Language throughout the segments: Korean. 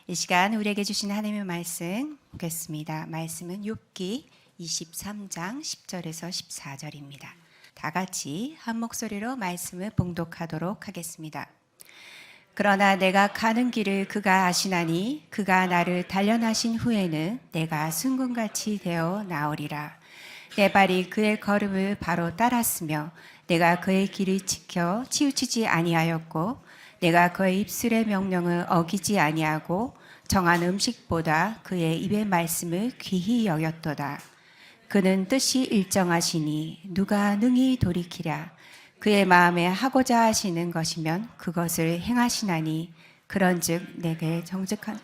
이 시간 우리에게 주신 하나님의 말씀 보겠습니다. 말씀은 욥기 23장 10절에서 14절입니다. 다 같이 한 목소리로 말씀을 봉독하도록 하겠습니다. 그러나 내가 가는 길을 그가 아시나니 그가 나를 단련하신 후에는 내가 순금같이 되어 나오리라. 내 발이 그의 걸음을 바로 따랐으며 내가 그의 길을 지켜 치우치지 아니하였고 내가 그의 입술의 명령을 어기지 아니하고 정한 음식보다 그의 입의 말씀을 귀히 여겼도다. 그는 뜻이 일정하시니 누가 능히 돌이키랴. 그의 마음에 하고자 하시는 것이면 그것을 행하시나니 그런즉 내게 정직한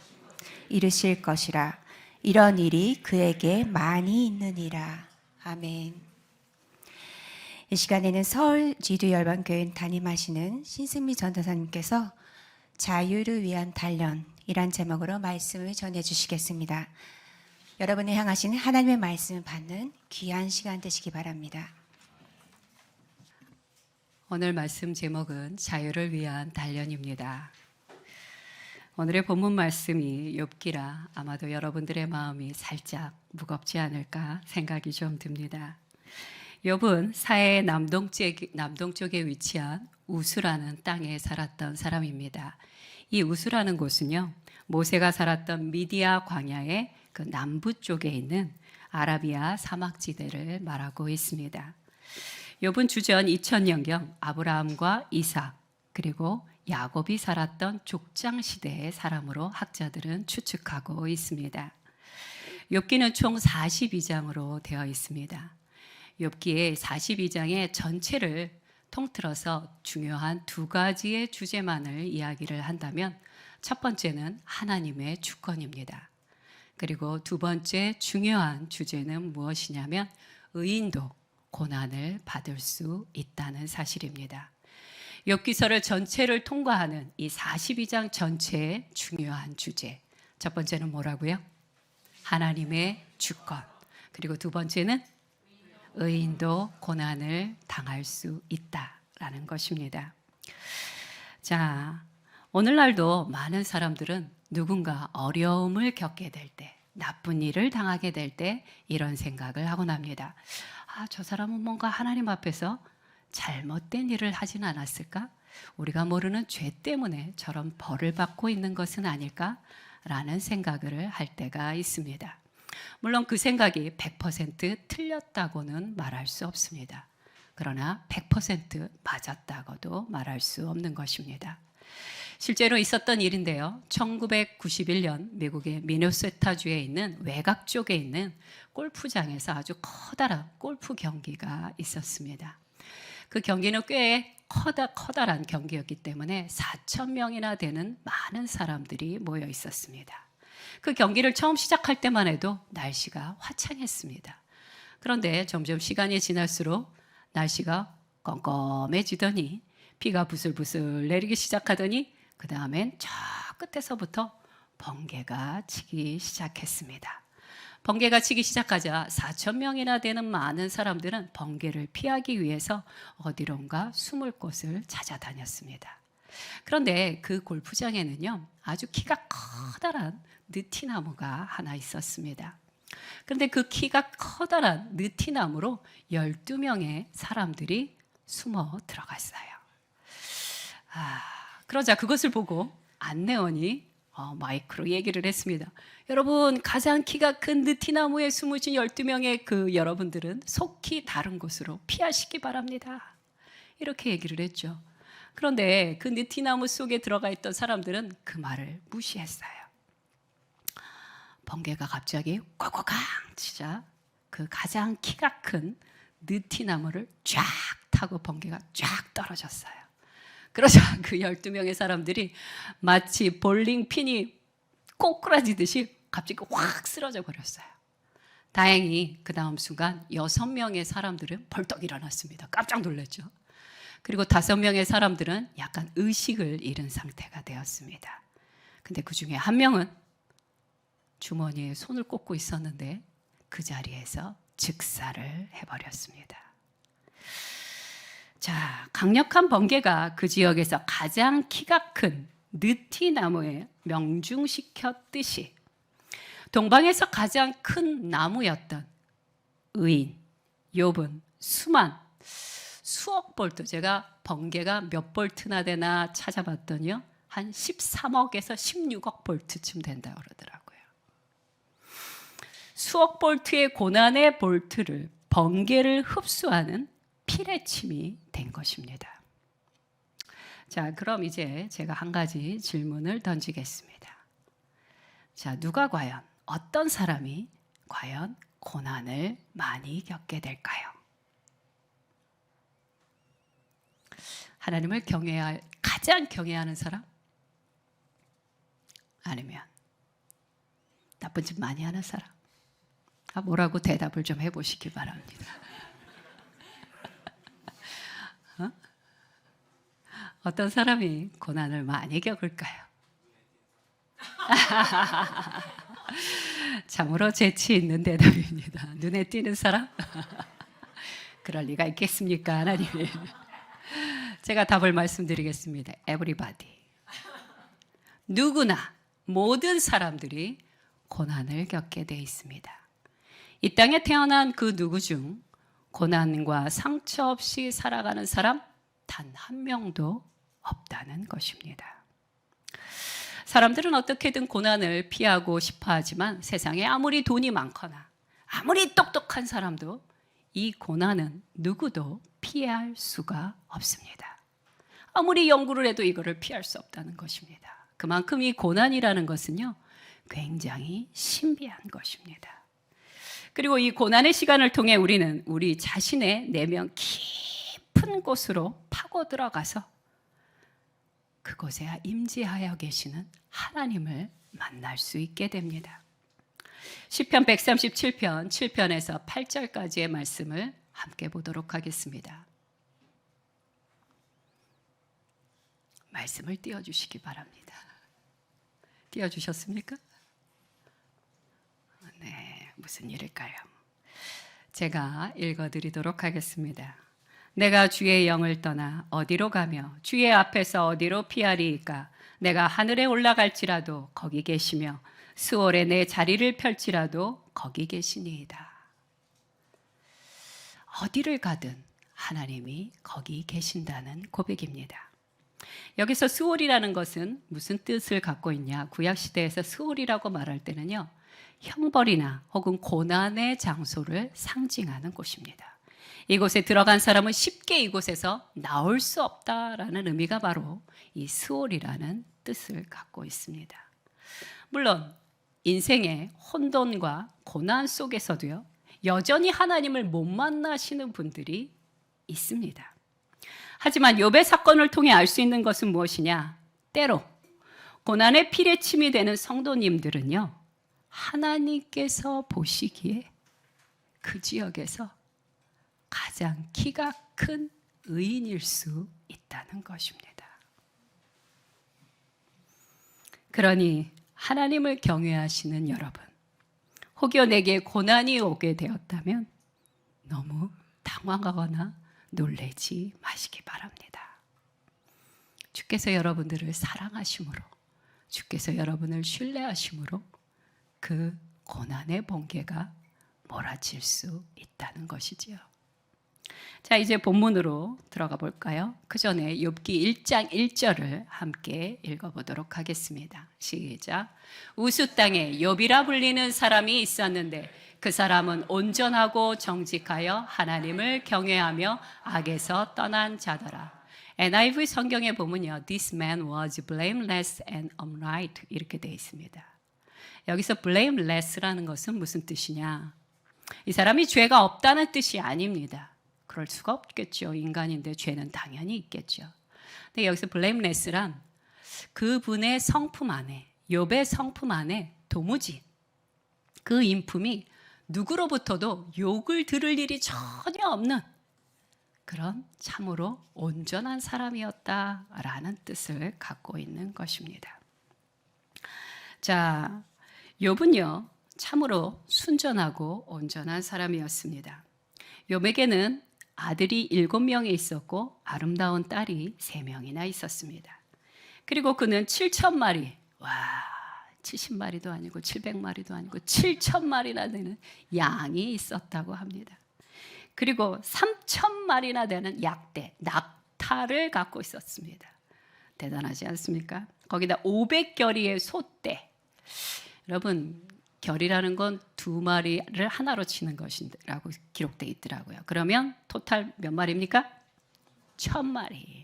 이르실 것이라. 이런 일이 그에게 많이 있느니라. 아멘. 이 시간에는 서울 지두열방교회 담임하시는 신승미 전도사님께서 자유를 위한 단련이란 제목으로 말씀을 전해주시겠습니다. 여러분을 향하신 하나님의 말씀을 받는 귀한 시간 되시기 바랍니다. 오늘 말씀 제목은 자유를 위한 단련입니다. 오늘의 본문 말씀이 욥기라 아마도 여러분들의 마음이 살짝 무겁지 않을까 생각이 좀 듭니다. 욥은 사해의 남동쪽에 위치한 우스라는 땅에 살았던 사람입니다. 이 우스라는 곳은요, 모세가 살았던 미디아 광야의 그 남부 쪽에 있는 아라비아 사막지대를 말하고 있습니다. 욥은 주전 2000년경 아브라함과 이삭 그리고 야곱이 살았던 족장 시대의 사람으로 학자들은 추측하고 있습니다. 욥기는 총 42장으로 되어 있습니다. 욥기의 42장의 전체를 통틀어서 중요한 두 가지의 주제만을 이야기를 한다면 첫 번째는 하나님의 주권입니다. 그리고 두 번째 중요한 주제는 무엇이냐면 의인도 고난을 받을 수 있다는 사실입니다. 욥기서를 전체를 통과하는 이 42장 전체의 중요한 주제. 첫 번째는 뭐라고요? 하나님의 주권. 그리고 두 번째는 의인도 고난을 당할 수 있다라는 것입니다. 자, 오늘날도 많은 사람들은 누군가 어려움을 겪게 될 때, 나쁜 일을 당하게 될 때 이런 생각을 하곤 합니다. 저 사람은 뭔가 하나님 앞에서 잘못된 일을 하진 않았을까? 우리가 모르는 죄 때문에 저런 벌을 받고 있는 것은 아닐까? 라는 생각을 할 때가 있습니다. 물론 그 생각이 100% 틀렸다고는 말할 수 없습니다. 그러나 100% 맞았다고도 말할 수 없는 것입니다. 실제로 있었던 일인데요. 1991년 미국의 미네소타주에 있는 외곽 쪽에 있는 골프장에서 아주 커다란 골프 경기가 있었습니다. 그 경기는 꽤 커다란 경기였기 때문에 4,000명이나 되는 많은 사람들이 모여 있었습니다. 그 경기를 처음 시작할 때만 해도 날씨가 화창했습니다. 그런데 점점 시간이 지날수록 날씨가 껌껌해지더니 비가 부슬부슬 내리기 시작하더니 그 다음엔 저 끝에서부터 번개가 치기 시작했습니다. 번개가 치기 시작하자 4,000명이나 되는 많은 사람들은 번개를 피하기 위해서 어디론가 숨을 곳을 찾아다녔습니다. 그런데 그 골프장에는요, 아주 키가 커다란 느티나무가 하나 있었습니다. 그런데 그 키가 커다란 느티나무로 12명의 사람들이 숨어 들어갔어요. 그러자 그것을 보고 안내원이 마이크로 얘기를 했습니다. 여러분, 가장 키가 큰 느티나무에 숨으신 12명의 그 여러분들은 속히 다른 곳으로 피하시기 바랍니다. 이렇게 얘기를 했죠. 그런데 그 느티나무 속에 들어가 있던 사람들은 그 말을 무시했어요. 번개가 갑자기 꽉꽉 치자 그 가장 키가 큰 느티나무를 쫙 타고 번개가 쫙 떨어졌어요. 그러자 그 12명의 사람들이 마치 볼링핀이 꼬꾸라지듯이 갑자기 확 쓰러져 버렸어요. 다행히 그 다음 순간 6명의 사람들은 벌떡 일어났습니다. 깜짝 놀랐죠. 그리고 5명의 사람들은 약간 의식을 잃은 상태가 되었습니다. 근데 그 중에 한 명은 주머니에 손을 꽂고 있었는데 그 자리에서 즉사를 해버렸습니다. 자, 강력한 번개가 그 지역에서 가장 키가 큰 느티나무에 명중시켰듯이 동방에서 가장 큰 나무였던 의인 욥은 수억 볼트, 제가 번개가 몇 볼트나 되나 찾아봤더니요, 한 13억에서 16억 볼트쯤 된다고 그러더라고요. 수억 볼트의 고난의 볼트를 번개를 흡수하는 피레침이 된 것입니다. 자, 그럼 이제 제가 한 가지 질문을 던지겠습니다. 자, 누가 과연, 어떤 사람이 과연 고난을 많이 겪게 될까요? 하나님을 가장 경외하는 사람? 아니면 나쁜 짓 많이 하는 사람? 뭐라고 대답을 좀 해보시기 바랍니다. 어떤 사람이 고난을 많이 겪을까요? 참으로 재치 있는 대답입니다. 눈에 띄는 사람? 그럴 리가 있겠습니까, 하나님? 제가 답을 말씀드리겠습니다. Everybody. 누구나, 모든 사람들이 고난을 겪게 돼 있습니다. 이 땅에 태어난 그 누구 중 고난과 상처 없이 살아가는 사람 단 한 명도 없다는 것입니다. 사람들은 어떻게든 고난을 피하고 싶어 하지만 세상에 아무리 돈이 많거나 아무리 똑똑한 사람도 이 고난은 누구도 피할 수가 없습니다. 아무리 연구를 해도 이거를 피할 수 없다는 것입니다. 그만큼 이 고난이라는 것은요, 굉장히 신비한 것입니다. 그리고 이 고난의 시간을 통해 우리는 우리 자신의 내면 깊은 곳으로 파고 들어가서 그곳에 임재하여 계시는 하나님을 만날 수 있게 됩니다. 시편 137편 7편에서 8절까지의 말씀을 함께 보도록 하겠습니다. 말씀을 띄워주시기 바랍니다. 띄워주셨습니까? 네, 무슨 일일까요? 제가 읽어드리도록 하겠습니다. 내가 주의 영을 떠나 어디로 가며 주의 앞에서 어디로 피하리이까? 내가 하늘에 올라갈지라도 거기 계시며 수월에 내 자리를 펼지라도 거기 계시니이다. 어디를 가든 하나님이 거기 계신다는 고백입니다. 여기서 수월이라는 것은 무슨 뜻을 갖고 있냐? 구약시대에서 수월이라고 말할 때는요, 형벌이나 혹은 고난의 장소를 상징하는 곳입니다. 이곳에 들어간 사람은 쉽게 이곳에서 나올 수 없다라는 의미가 바로 이 스올이라는 뜻을 갖고 있습니다. 물론 인생의 혼돈과 고난 속에서도요, 여전히 하나님을 못 만나시는 분들이 있습니다. 하지만 욥의 사건을 통해 알 수 있는 것은 무엇이냐? 때로 고난의 피레침이 되는 성도님들은요, 하나님께서 보시기에 그 지역에서 가장 키가 큰 의인일 수 있다는 것입니다. 그러니 하나님을 경외하시는 여러분, 혹여 내게 고난이 오게 되었다면 너무 당황하거나 놀라지 마시기 바랍니다. 주께서 여러분들을 사랑하심으로, 주께서 여러분을 신뢰하심으로 그 고난의 번개가 몰아칠 수 있다는 것이지요. 자, 이제 본문으로 들어가 볼까요? 그 전에 욥기 1장 1절을 함께 읽어보도록 하겠습니다. 시작. 우수 땅에 욥이라 불리는 사람이 있었는데 그 사람은 온전하고 정직하여 하나님을 경외하며 악에서 떠난 자더라. NIV 성경에 보면요, This man was blameless and upright 이렇게 되어 있습니다. 여기서 blameless라는 것은 무슨 뜻이냐? 이 사람이 죄가 없다는 뜻이 아닙니다. 그럴 수가 없겠죠. 인간인데 죄는 당연히 있겠죠. 근데 여기서 blameless란 그분의 성품 안에, 욥의 성품 안에 도무지 그 인품이 누구로부터도 욕을 들을 일이 전혀 없는 그런 참으로 온전한 사람이었다라는 뜻을 갖고 있는 것입니다. 자, 욥은요, 참으로 순전하고 온전한 사람이었습니다. 욥에게는 아들이 7명이 있었고 아름다운 딸이 3명이나 있었습니다. 그리고 그는 7,000마리, 70마리도 아니고 700마리도 아니고 7,000마리나 되는 양이 있었다고 합니다. 그리고 3,000마리나 되는 약대, 낙타를 갖고 있었습니다. 대단하지 않습니까? 거기다 500결의의 소떼. 여러분, 결이라는 건 2마리를 하나로 치는 것이라고 기록되어 있더라고요. 그러면 토탈 몇 마리입니까? 1,000마리.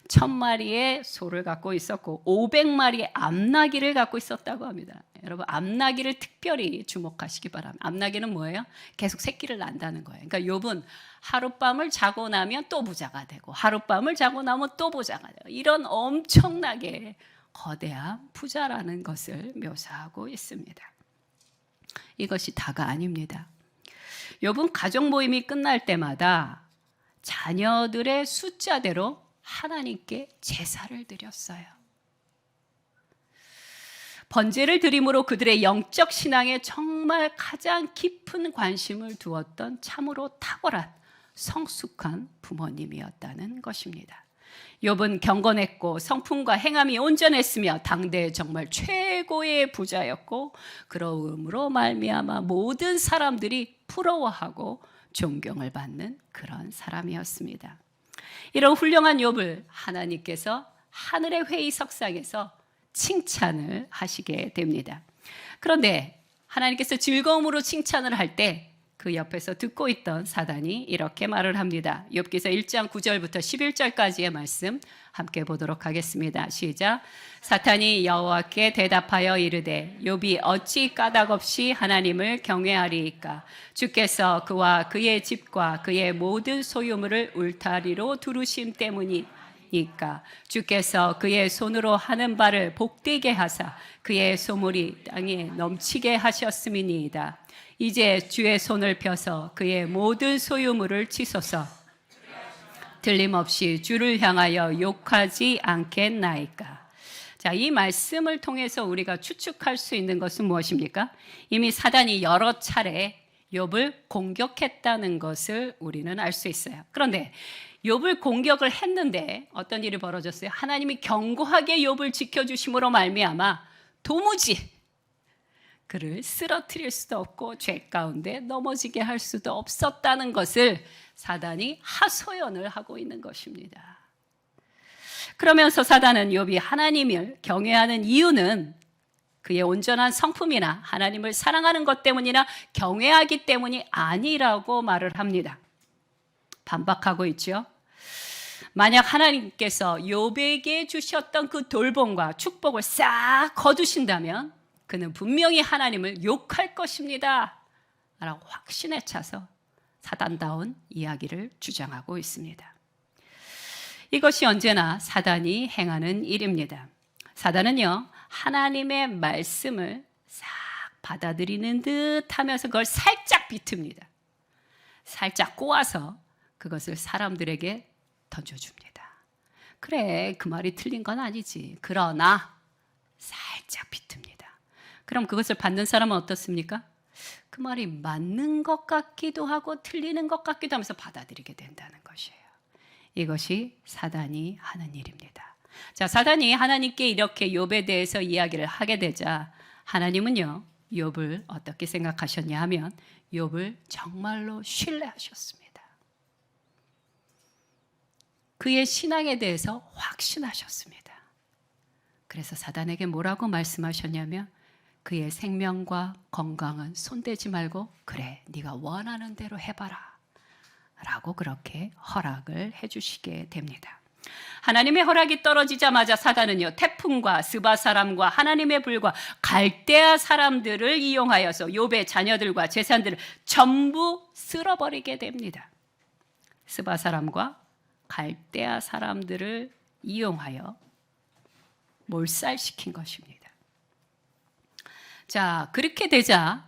1,000마리의 소를 갖고 있었고 500마리의 암나귀를 갖고 있었다고 합니다. 여러분, 암나귀를 특별히 주목하시기 바랍니다. 암나귀는 뭐예요? 계속 새끼를 낳는다는 거예요. 그러니까 욥은 하룻밤을 자고 나면 또 부자가 되고 하룻밤을 자고 나면 또 부자가 되고 이런 엄청나게 거대한 부자라는 것을 묘사하고 있습니다. 이것이 다가 아닙니다. 욥은 가족 모임이 끝날 때마다 자녀들의 숫자대로 하나님께 제사를 드렸어요. 번제를 드림으로 그들의 영적 신앙에 정말 가장 깊은 관심을 두었던 참으로 탁월한 성숙한 부모님이었다는 것입니다. 욥은 경건했고 성품과 행함이 온전했으며 당대의 정말 최고의 부자였고 그러므로 말미암아 모든 사람들이 부러워하고 존경을 받는 그런 사람이었습니다. 이런 훌륭한 욥을 하나님께서 하늘의 회의석상에서 칭찬을 하시게 됩니다. 그런데 하나님께서 즐거움으로 칭찬을 할 때 그 옆에서 듣고 있던 사단이 이렇게 말을 합니다. 욥기서 1장 9절부터 11절까지의 말씀 함께 보도록 하겠습니다. 시작. 사탄이 여호와께 대답하여 이르되 욥이 어찌 까닭없이 하나님을 경외하리이까? 주께서 그와 그의 집과 그의 모든 소유물을 울타리로 두르심 때문이니까. 주께서 그의 손으로 하는 바를 복되게 하사 그의 소물이 땅에 넘치게 하셨음이니이다. 이제 주의 손을 펴서 그의 모든 소유물을 치소서. 틀림없이 주를 향하여 욕하지 않겠나이까. 자, 이 말씀을 통해서 우리가 추측할 수 있는 것은 무엇입니까? 이미 사단이 여러 차례 욥을 공격했다는 것을 우리는 알 수 있어요. 그런데 욥을 공격을 했는데 어떤 일이 벌어졌어요? 하나님이 견고하게 욥을 지켜주심으로 말미암아 도무지 그를 쓰러뜨릴 수도 없고 죄 가운데 넘어지게 할 수도 없었다는 것을 사단이 하소연을 하고 있는 것입니다. 그러면서 사단은 욥이 하나님을 경외하는 이유는 그의 온전한 성품이나 하나님을 사랑하는 것 때문이나 경외하기 때문이 아니라고 말을 합니다. 반박하고 있죠. 만약 하나님께서 욥에게 주셨던 그 돌봄과 축복을 싹 거두신다면 그는 분명히 하나님을 욕할 것입니다 라고 확신에 차서 사단다운 이야기를 주장하고 있습니다. 이것이 언제나 사단이 행하는 일입니다. 사단은요, 하나님의 말씀을 싹 받아들이는 듯 하면서 그걸 살짝 비틉니다. 살짝 꼬아서 그것을 사람들에게 던져줍니다. 그래, 그 말이 틀린 건 아니지. 그러나 살짝 비틉니다. 그럼 그것을 받는 사람은 어떻습니까? 그 말이 맞는 것 같기도 하고 틀리는 것 같기도 하면서 받아들이게 된다는 것이에요. 이것이 사단이 하는 일입니다. 자, 사단이 하나님께 이렇게 욥에 대해서 이야기를 하게 되자 하나님은요, 욥을 어떻게 생각하셨냐 하면 욥을 정말로 신뢰하셨습니다. 그의 신앙에 대해서 확신하셨습니다. 그래서 사단에게 뭐라고 말씀하셨냐면 그의 생명과 건강은 손대지 말고 그래, 네가 원하는 대로 해봐라 라고 그렇게 허락을 해주시게 됩니다. 하나님의 허락이 떨어지자마자 사단은요, 태풍과 스바 사람과 하나님의 불과 갈대아 사람들을 이용하여서 욥의 자녀들과 재산들을 전부 쓸어버리게 됩니다. 스바 사람과 갈대아 사람들을 이용하여 몰살시킨 것입니다. 자, 그렇게 되자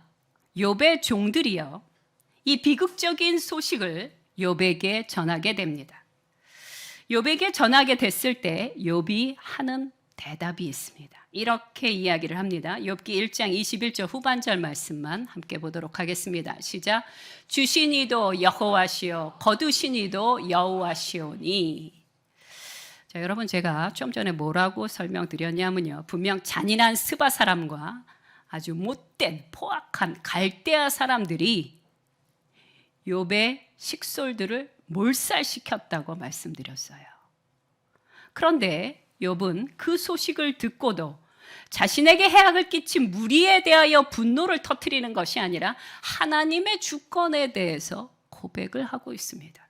욥의 종들이요, 이 비극적인 소식을 욥에게 전하게 됩니다. 욥에게 전하게 됐을 때 욥이 하는 대답이 있습니다. 이렇게 이야기를 합니다. 욥기 1장 21절 후반절 말씀만 함께 보도록 하겠습니다. 시작. 주신 이도 여호와시요 거두신 이도 여호와시오니. 자, 여러분 제가 좀 전에 뭐라고 설명드렸냐면요. 분명 잔인한 스바 사람과 아주 못된 포악한 갈대아 사람들이 욥의 식솔들을 몰살시켰다고 말씀드렸어요. 그런데 욥은 그 소식을 듣고도 자신에게 해악을 끼친 무리에 대하여 분노를 터뜨리는 것이 아니라 하나님의 주권에 대해서 고백을 하고 있습니다.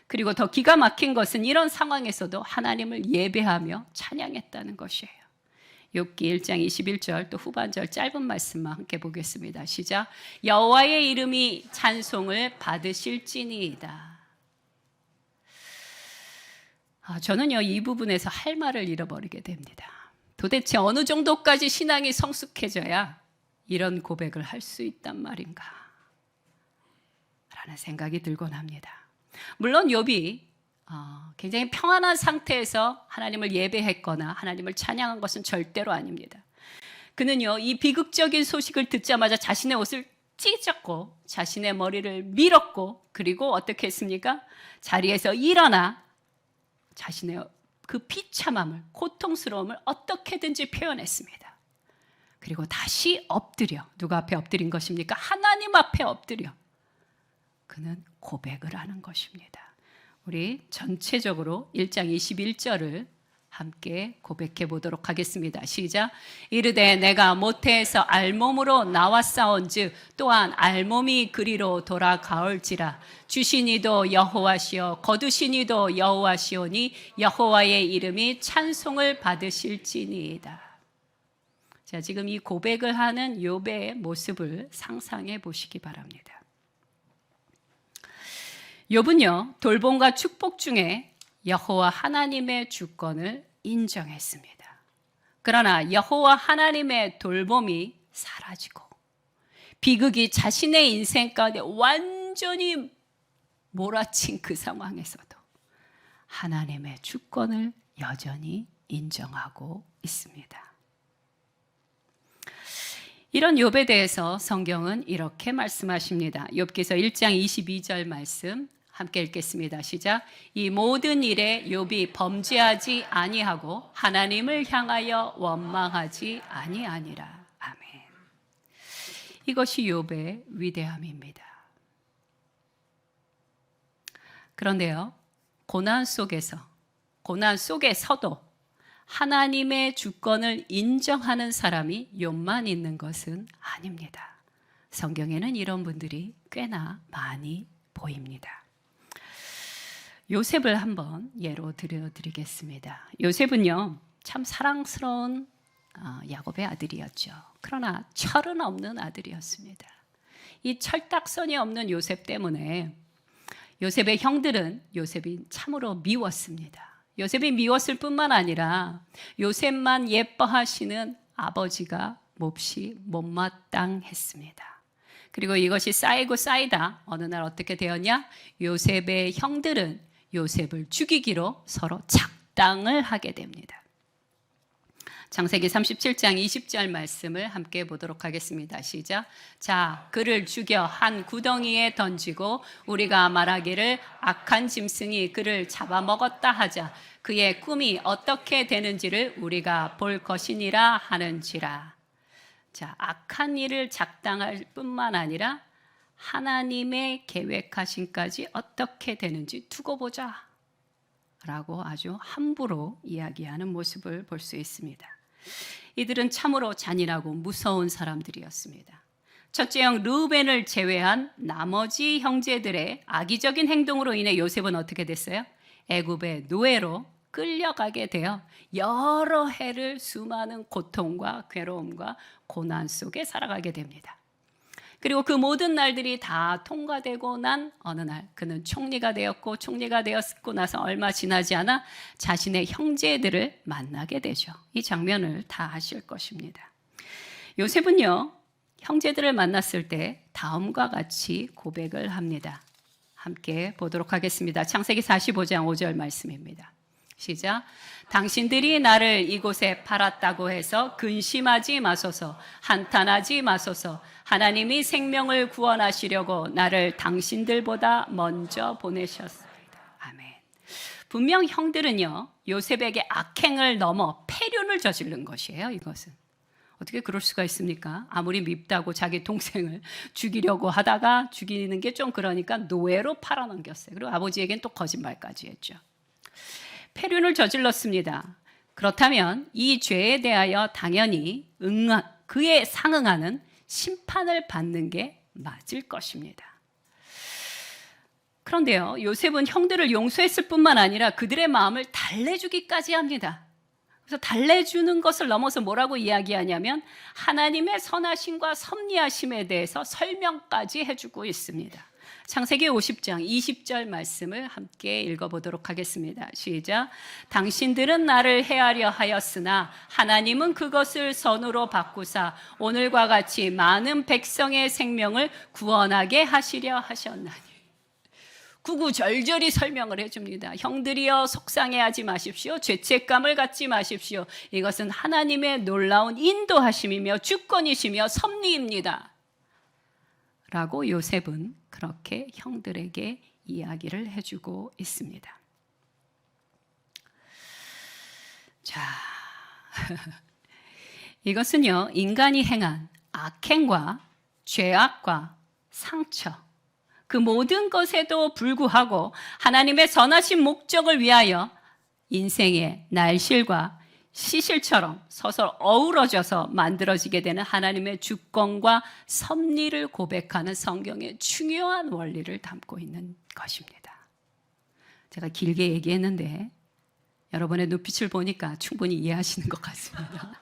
그리고 더 기가 막힌 것은 이런 상황에서도 하나님을 예배하며 찬양했다는 것이에요. 욥기 1장 21절 또 후반절 짧은 말씀만 함께 보겠습니다. 시작. 여호와의 이름이 찬송을 받으실지니이다. 저는요 이 부분에서 할 말을 잃어버리게 됩니다. 도대체 어느 정도까지 신앙이 성숙해져야 이런 고백을 할 수 있단 말인가 라는 생각이 들곤 합니다. 물론 욥이 굉장히 평안한 상태에서 하나님을 예배했거나 하나님을 찬양한 것은 절대로 아닙니다. 그는요 이 비극적인 소식을 듣자마자 자신의 옷을 찢었고 자신의 머리를 밀었고 그리고 어떻게 했습니까? 자리에서 일어나 자신의 그 비참함을 고통스러움을 어떻게든지 표현했습니다. 그리고 다시 엎드려 누가 앞에 엎드린 것입니까? 하나님 앞에 엎드려 그는 고백을 하는 것입니다. 우리 전체적으로 1장 21절을 함께 고백해 보도록 하겠습니다. 시작. 이르되 내가 모태에서 알몸으로 나왔사온즉 또한 알몸이 그리로 돌아가올지라. 주시니도 여호와시요 거두시니도 여호와시오니 여호와의 이름이 찬송을 받으실지니이다. 자, 지금 이 고백을 하는 욥의 모습을 상상해 보시기 바랍니다. 욥은요 돌봄과 축복 중에 여호와 하나님의 주권을 인정했습니다. 그러나 여호와 하나님의 돌봄이 사라지고 비극이 자신의 인생 가운데 완전히 몰아친 그 상황에서도 하나님의 주권을 여전히 인정하고 있습니다. 이런 욥에 대해서 성경은 이렇게 말씀하십니다. 욥기서 1장 22절 말씀 함께 읽겠습니다. 시작. 이 모든 일에 욥이 범죄하지 아니하고 하나님을 향하여 원망하지 아니하니라. 아멘. 이것이 욥의 위대함입니다. 그런데요, 고난 속에서도 하나님의 주권을 인정하는 사람이 욥만 있는 것은 아닙니다. 성경에는 이런 분들이 꽤나 많이 보입니다. 요셉을 한번 예로 들어드리겠습니다. 요셉은요 참 사랑스러운 야곱의 아들이었죠. 그러나 철은 없는 아들이었습니다. 이 철딱선이 없는 요셉 때문에 요셉의 형들은 요셉이 참으로 미웠습니다. 요셉이 미웠을 뿐만 아니라 요셉만 예뻐하시는 아버지가 몹시 못마땅했습니다. 그리고 이것이 쌓이고 쌓이다 어느 날 어떻게 되었냐? 요셉의 형들은 요셉을 죽이기로 서로 작당을 하게 됩니다. 창세기 37장 20절 말씀을 함께 보도록 하겠습니다. 시작. 자, 그를 죽여 한 구덩이에 던지고 우리가 말하기를 악한 짐승이 그를 잡아먹었다 하자. 그의 꿈이 어떻게 되는지를 우리가 볼 것이니라 하는지라. 자, 악한 일을 작당할 뿐만 아니라 하나님의 계획하신까지 어떻게 되는지 두고 보자 라고 아주 함부로 이야기하는 모습을 볼 수 있습니다. 이들은 참으로 잔인하고 무서운 사람들이었습니다. 첫째 형 르우벤을 제외한 나머지 형제들의 악의적인 행동으로 인해 요셉은 어떻게 됐어요? 애굽의 노예로 끌려가게 되어 여러 해를 수많은 고통과 괴로움과 고난 속에 살아가게 됩니다. 그리고 그 모든 날들이 다 통과되고 난 어느 날 그는 총리가 되었고 총리가 되었고 나서 얼마 지나지 않아 자신의 형제들을 만나게 되죠. 이 장면을 다 아실 것입니다. 요셉은요 형제들을 만났을 때 다음과 같이 고백을 합니다. 함께 보도록 하겠습니다. 창세기 45장 5절 말씀입니다. 시작. 당신들이 나를 이곳에 팔았다고 해서 근심하지 마소서, 한탄하지 마소서. 하나님이 생명을 구원하시려고 나를 당신들보다 먼저 보내셨습니다. 아멘. 분명 형들은요, 요셉에게 악행을 넘어 패륜을 저지른 것이에요. 이것은 어떻게 그럴 수가 있습니까? 아무리 밉다고 자기 동생을 죽이려고 하다가 죽이는 게 좀 그러니까 노예로 팔아넘겼어요. 그리고 아버지에겐 또 거짓말까지 했죠. 패륜을 저질렀습니다. 그렇다면 이 죄에 대하여 당연히 그에 상응하는 심판을 받는 게 맞을 것입니다. 그런데요, 요셉은 형들을 용서했을 뿐만 아니라 그들의 마음을 달래주기까지 합니다. 그래서 달래주는 것을 넘어서 뭐라고 이야기하냐면 하나님의 선하심과 섭리하심에 대해서 설명까지 해주고 있습니다. 창세기 50장 20절 말씀을 함께 읽어보도록 하겠습니다. 시작. 당신들은 나를 해하려 하였으나 하나님은 그것을 선으로 바꾸사 오늘과 같이 많은 백성의 생명을 구원하게 하시려 하셨나니. 구구절절히 설명을 해줍니다. 형들이여 속상해하지 마십시오. 죄책감을 갖지 마십시오. 이것은 하나님의 놀라운 인도하심이며 주권이시며 섭리입니다. 라고 요셉은 그렇게 형들에게 이야기를 해주고 있습니다. 자, 이것은요, 인간이 행한 악행과 죄악과 상처, 그 모든 것에도 불구하고 하나님의 선하신 목적을 위하여 인생의 날실과 시실처럼 서로 어우러져서 만들어지게 되는 하나님의 주권과 섭리를 고백하는 성경의 중요한 원리를 담고 있는 것입니다. 제가 길게 얘기했는데 여러분의 눈빛을 보니까 충분히 이해하시는 것 같습니다.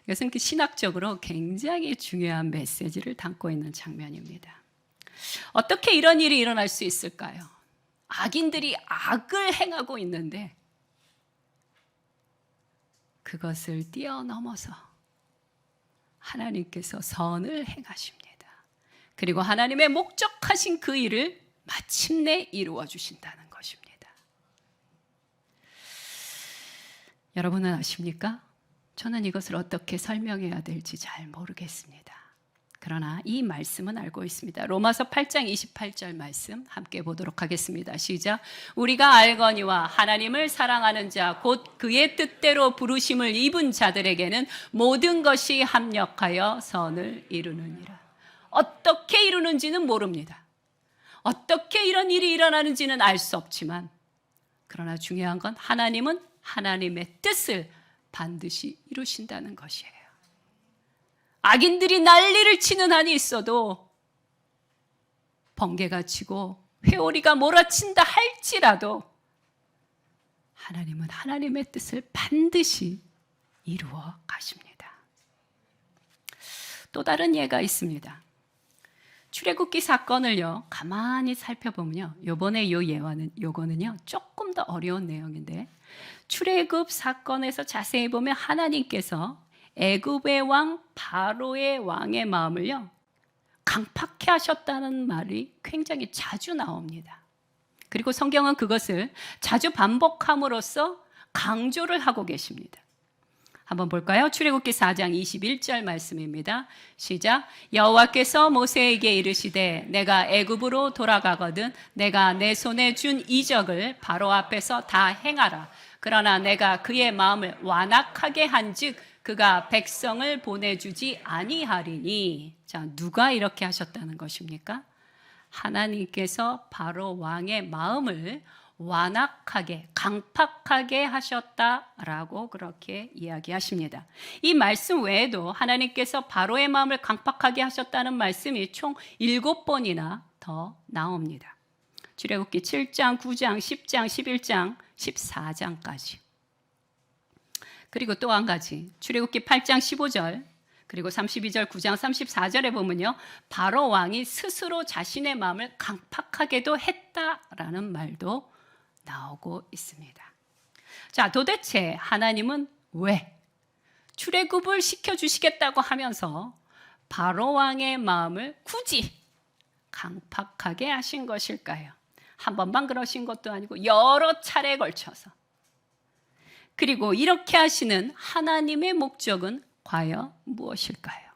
이것은 신학적으로 굉장히 중요한 메시지를 담고 있는 장면입니다. 어떻게 이런 일이 일어날 수 있을까요? 악인들이 악을 행하고 있는데 그것을 뛰어넘어서 하나님께서 선을 행하십니다. 그리고 하나님의 목적하신 그 일을 마침내 이루어 주신다는 것입니다. 여러분은 아십니까? 저는 이것을 어떻게 설명해야 될지 잘 모르겠습니다. 그러나 이 말씀은 알고 있습니다. 로마서 8장 28절 말씀 함께 보도록 하겠습니다. 시작. 우리가 알거니와 하나님을 사랑하는 자 곧 그의 뜻대로 부르심을 입은 자들에게는 모든 것이 합력하여 선을 이루느니라. 어떻게 이루는지는 모릅니다. 어떻게 이런 일이 일어나는지는 알 수 없지만 그러나 중요한 건 하나님은 하나님의 뜻을 반드시 이루신다는 것이에요. 악인들이 난리를 치는 한이 있어도 번개가 치고 회오리가 몰아친다 할지라도 하나님은 하나님의 뜻을 반드시 이루어 가십니다. 또 다른 예가 있습니다. 출애굽기 사건을요 가만히 살펴보면요, 요번에 요 예화는 요거는요 조금 더 어려운 내용인데 출애굽 사건에서 자세히 보면 하나님께서 애굽의 왕 바로의 왕의 마음을요 강팍해 하셨다는 말이 굉장히 자주 나옵니다. 그리고 성경은 그것을 자주 반복함으로써 강조를 하고 계십니다. 한번 볼까요? 출애굽기 4장 21절 말씀입니다. 시작. 여호와께서 모세에게 이르시되 내가 애굽으로 돌아가거든 내가 내 손에 준 이적을 바로 앞에서 다 행하라. 그러나 내가 그의 마음을 완악하게 한즉 그가 백성을 보내주지 아니하리니. 자, 누가 이렇게 하셨다는 것입니까? 하나님께서 바로 왕의 마음을 완악하게, 강팍하게 하셨다라고 그렇게 이야기하십니다. 이 말씀 외에도 하나님께서 바로의 마음을 강팍하게 하셨다는 말씀이 총 7번이나 더 나옵니다. 출애굽기 7장, 9장, 10장, 11장, 14장까지. 그리고 또 한 가지, 출애굽기 8장 15절, 그리고 32절, 9장 34절에 보면요, 바로 왕이 스스로 자신의 마음을 강팍하게도 했다라는 말도 나오고 있습니다. 자, 도대체 하나님은 왜 출애굽을 시켜주시겠다고 하면서 바로 왕의 마음을 굳이 강팍하게 하신 것일까요? 한 번만 그러신 것도 아니고 여러 차례에 걸쳐서. 그리고 이렇게 하시는 하나님의 목적은 과연 무엇일까요?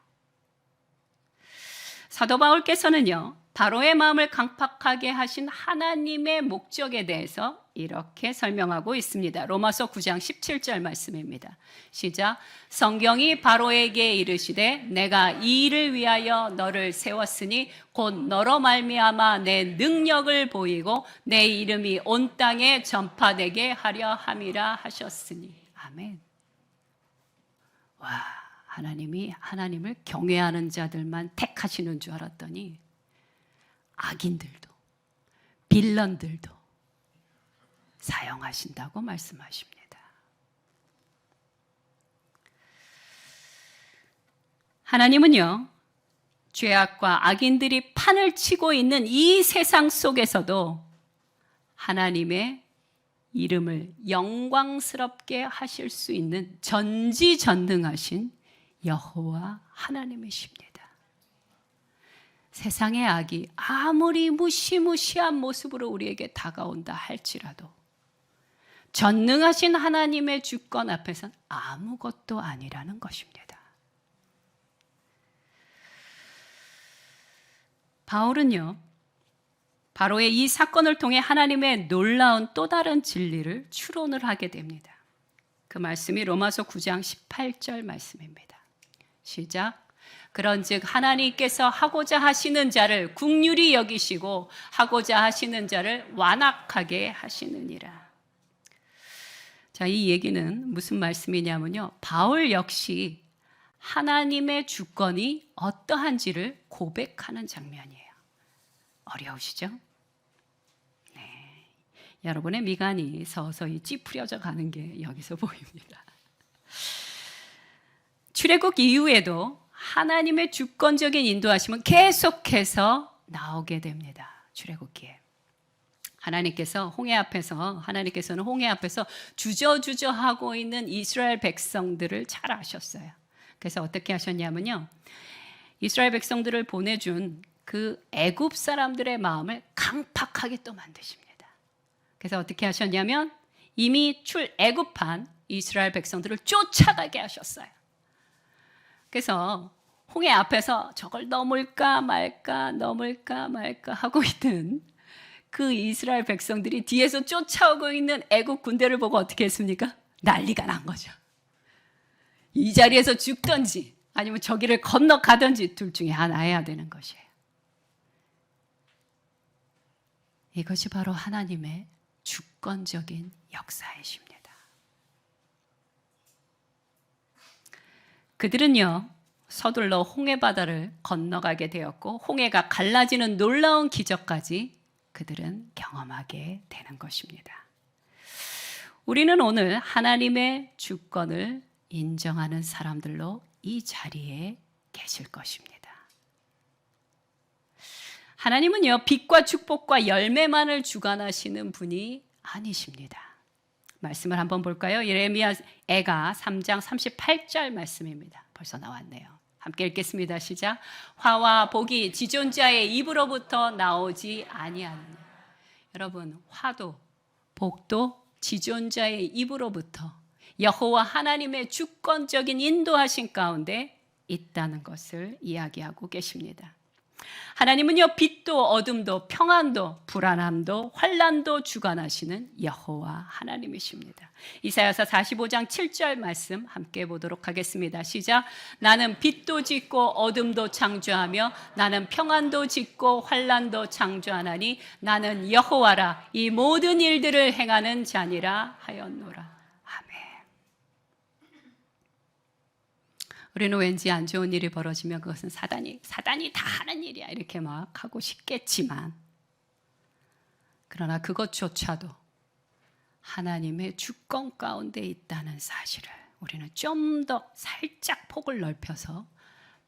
사도 바울께서는요, 바로의 마음을 강팍하게 하신 하나님의 목적에 대해서 이렇게 설명하고 있습니다. 로마서 9장 17절 말씀입니다. 시작. 성경이 바로에게 이르시되 내가 이 일을 위하여 너를 세웠으니 곧 너로 말미암아 내 능력을 보이고 내 이름이 온 땅에 전파되게 하려 함이라 하셨으니. 아멘. 와, 하나님이 하나님을 경외하는 자들만 택하시는 줄 알았더니 악인들도 빌런들도 사용하신다고 말씀하십니다. 하나님은요, 죄악과 악인들이 판을 치고 있는 이 세상 속에서도 하나님의 이름을 영광스럽게 하실 수 있는 전지전능하신 여호와 하나님이십니다. 세상의 악이 아무리 무시무시한 모습으로 우리에게 다가온다 할지라도 전능하신 하나님의 주권 앞에서는 아무것도 아니라는 것입니다. 바울은요, 바로의 이 사건을 통해 하나님의 놀라운 또 다른 진리를 추론을 하게 됩니다. 그 말씀이 로마서 9장 18절 말씀입니다. 시작. 그런즉 하나님께서 하고자 하시는 자를 긍휼히 여기시고 하고자 하시는 자를 완악하게 하시느니라. 자, 이 얘기는 무슨 말씀이냐면요, 바울 역시 하나님의 주권이 어떠한지를 고백하는 장면이에요. 어려우시죠? 네, 여러분의 미간이 서서히 찌푸려져 가는 게 여기서 보입니다. 출애굽 이후에도 하나님의 주권적인 인도하심은 계속해서 나오게 됩니다. 출애굽기에 하나님께서는 홍해 앞에서 주저주저 하고 있는 이스라엘 백성들을 잘 아셨어요. 그래서 어떻게 하셨냐면요, 이스라엘 백성들을 보내준 그 애굽 사람들의 마음을 강팍하게 또 만드십니다. 그래서 어떻게 하셨냐면 이미 출애굽한 이스라엘 백성들을 쫓아가게 하셨어요. 그래서 홍해 앞에서 저걸 넘을까 말까 하고 있는 그 이스라엘 백성들이 뒤에서 쫓아오고 있는 애국 군대를 보고 어떻게 했습니까? 난리가 난 거죠. 이 자리에서 죽든지 아니면 저기를 건너가든지 둘 중에 하나 해야 되는 것이에요. 이것이 바로 하나님의 주권적인 역사이십니다. 그들은요, 서둘러 홍해바다를 건너가게 되었고 홍해가 갈라지는 놀라운 기적까지 그들은 경험하게 되는 것입니다. 우리는 오늘 하나님의 주권을 인정하는 사람들로 이 자리에 계실 것입니다. 하나님은요, 빛과 축복과 열매만을 주관하시는 분이 아니십니다. 말씀을 한번 볼까요? 예레미야 애가 3장 38절 말씀입니다. 벌써 나왔네요. 함께 읽겠습니다. 시작. 화와 복이 지존자의 입으로부터 나오지 아니하느냐. 여러분, 화도 복도 지존자의 입으로부터 여호와 하나님의 주권적인 인도하심 가운데 있다는 것을 이야기하고 계십니다. 하나님은요, 빛도 어둠도 평안도 불안함도 환난도 주관하시는 여호와 하나님이십니다. 이사야서 45장 7절 말씀 함께 보도록 하겠습니다. 시작. 나는 빛도 짓고 어둠도 창조하며 나는 평안도 짓고 환난도 창조하나니 나는 여호와라 이 모든 일들을 행하는 자니라 하였노라. 우리는 왠지 안 좋은 일이 벌어지면 그것은 사단이 다 하는 일이야 이렇게 막 하고 싶겠지만, 그러나 그것조차도 하나님의 주권 가운데 있다는 사실을 우리는 좀 더 살짝 폭을 넓혀서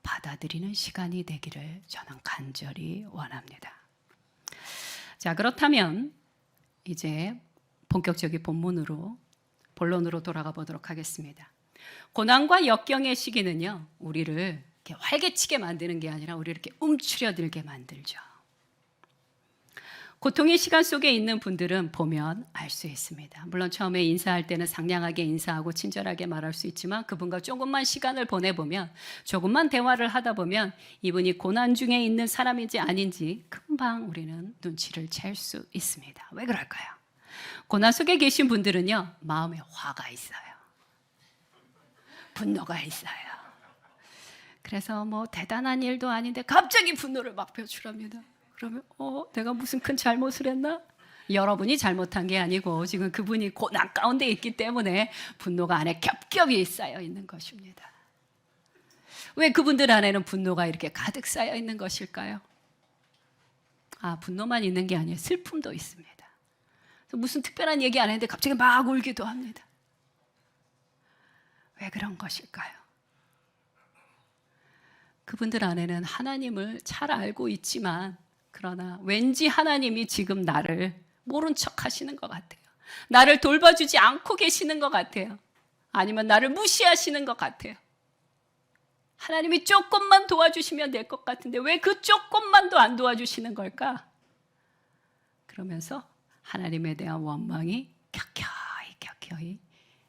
받아들이는 시간이 되기를 저는 간절히 원합니다. 자, 그렇다면 이제 본격적인 본론으로 돌아가 보도록 하겠습니다. 고난과 역경의 시기는요, 우리를 이렇게 활개치게 만드는 게 아니라 우리를 이렇게 움츠려들게 만들죠. 고통의 시간 속에 있는 분들은 보면 알 수 있습니다. 물론 처음에 인사할 때는 상냥하게 인사하고 친절하게 말할 수 있지만 그분과 조금만 시간을 보내보면, 조금만 대화를 하다 보면 이분이 고난 중에 있는 사람인지 아닌지 금방 우리는 눈치를 챌 수 있습니다. 왜 그럴까요? 고난 속에 계신 분들은요, 마음에 화가 있어요. 분노가 있어요. 그래서 뭐 대단한 일도 아닌데 갑자기 분노를 막 표출합니다. 그러면 내가 무슨 큰 잘못을 했나? 여러분이 잘못한 게 아니고 지금 그분이 고난 가운데 있기 때문에 분노가 안에 겹겹이 쌓여 있는 것입니다. 왜 그분들 안에는 분노가 이렇게 가득 쌓여 있는 것일까요? 분노만 있는 게 아니에요. 슬픔도 있습니다. 무슨 특별한 얘기 안 했는데 갑자기 막 울기도 합니다. 왜 그런 것일까요? 그분들 안에는 하나님을 잘 알고 있지만, 그러나 왠지 하나님이 지금 나를 모른 척 하시는 것 같아요. 나를 돌봐주지 않고 계시는 것 같아요. 아니면 나를 무시하시는 것 같아요. 하나님이 조금만 도와주시면 될 것 같은데 왜 그 조금만도 안 도와주시는 걸까? 그러면서 하나님에 대한 원망이 켜켜이